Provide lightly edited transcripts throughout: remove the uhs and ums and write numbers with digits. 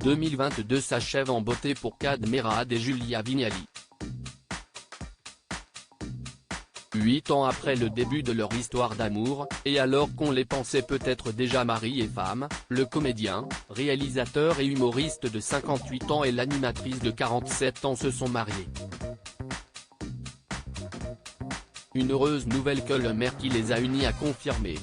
2022 s'achève en beauté pour Kad Merad et Julia Vignali. 8 ans après le début de leur histoire d'amour, et alors qu'on les pensait peut-être déjà mari et femme, le comédien, réalisateur et humoriste de 58 ans et l'animatrice de 47 ans se sont mariés. Une heureuse nouvelle que le maire qui les a unis a confirmé.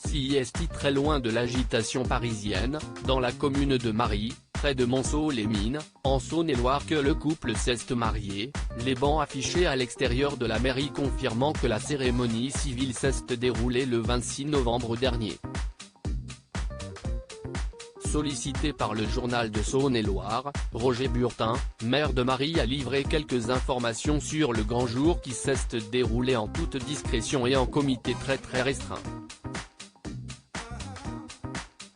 Si est très loin de l'agitation parisienne, dans la commune de Mary, près de Monceau-les-Mines, en Saône-et-Loire que le couple s'est marié, les bancs affichés à l'extérieur de la mairie confirmant que la cérémonie civile s'est déroulée le 26 novembre dernier. Sollicité par le journal de Saône-et-Loire, Roger Burtin, maire de Mary a livré quelques informations sur le grand jour qui s'est déroulé en toute discrétion et en comité très restreint.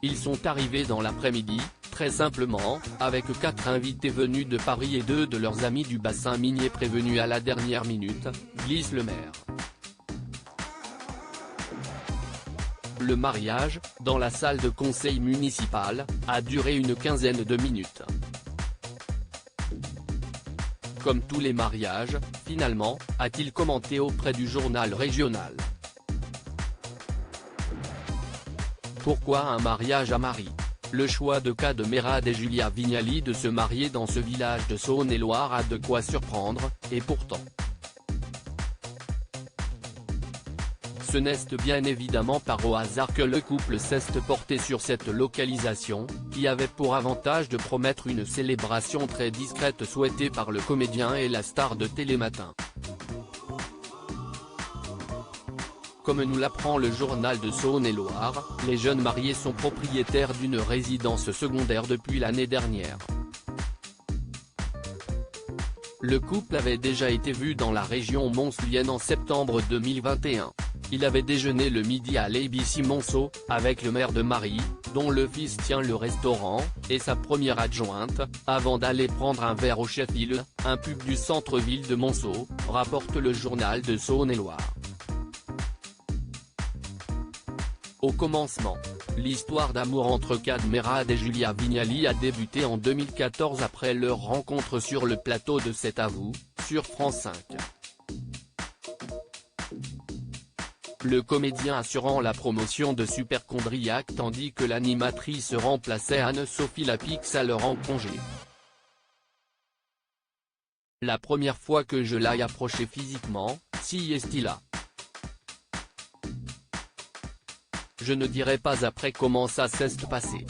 Ils sont arrivés dans l'après-midi, très simplement, avec 4 invités venus de Paris et 2 de leurs amis du bassin minier prévenus à la dernière minute, glisse le maire. Le mariage, dans la salle de conseil municipal, a duré une quinzaine de minutes. Comme tous les mariages, finalement, a-t-il commenté auprès du journal régional. Pourquoi un mariage à Mary? Le choix de Kad Merad et Julia Vignali de se marier dans ce village de Saône-et-Loire a de quoi surprendre, et pourtant. Ce n'est bien évidemment pas au hasard que le couple s'est porté sur cette localisation, qui avait pour avantage de promettre une célébration très discrète souhaitée par le comédien et la star de Télématin. Comme nous l'apprend le journal de Saône-et-Loire, les jeunes mariés sont propriétaires d'une résidence secondaire depuis l'année dernière. Le couple avait déjà été vu dans la région monceaulienne en septembre 2021. Il avait déjeuné le midi à l'ABC Monceau, avec le maire de Mary, dont le fils tient le restaurant, et sa première adjointe, avant d'aller prendre un verre au Sheffield, un pub du centre-ville de Monceau, rapporte le journal de Saône-et-Loire. Au commencement, l'histoire d'amour entre Kad Merad et Julia Vignali a débuté en 2014 après leur rencontre sur le plateau de C'est à vous, sur France 5. Le comédien assurant la promotion de Superchondriac tandis que l'animatrice remplaçait Anne-Sophie Lapix alors en congé. La première fois que je l'ai approché physiquement, si est là. Je ne dirai pas après comment ça s'est passé.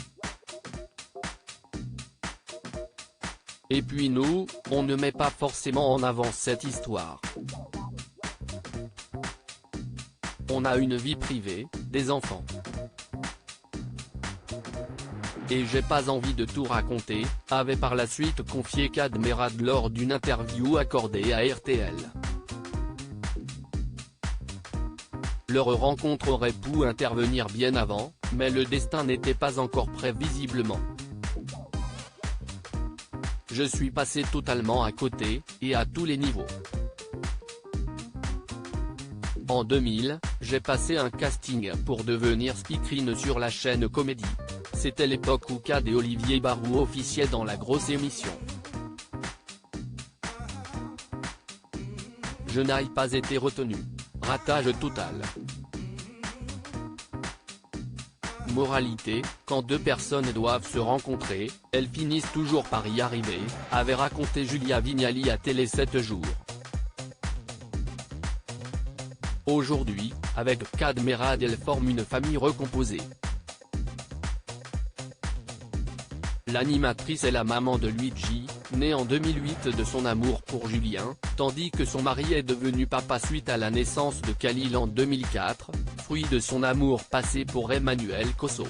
Et puis nous, on ne met pas forcément en avant cette histoire. On a une vie privée, des enfants. Et j'ai pas envie de tout raconter, avait par la suite confié Kad Merad lors d'une interview accordée à RTL. Leur rencontre aurait pu intervenir bien avant, mais le destin n'était pas encore prêt visiblement. Je suis passé totalement à côté, et à tous les niveaux. En 2000, j'ai passé un casting pour devenir speakerine sur la chaîne Comédie. C'était l'époque où Kad et Olivier Barou officiaient dans la grosse émission. Je n'ai pas été retenu. Ratage total. Moralité, quand deux personnes doivent se rencontrer, elles finissent toujours par y arriver, avait raconté Julia Vignali à Télé 7 jours. Aujourd'hui, avec Kad Merad elle forme une famille recomposée. L'animatrice est la maman de Luigi, né en 2008 de son amour pour Julien, tandis que son mari est devenu papa suite à la naissance de Khalil en 2004, fruit de son amour passé pour Emmanuel Cosso.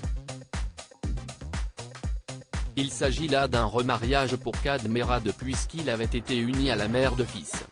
Il s'agit là d'un remariage pour Kad Merad puisqu'il avait été uni à la mère de fils.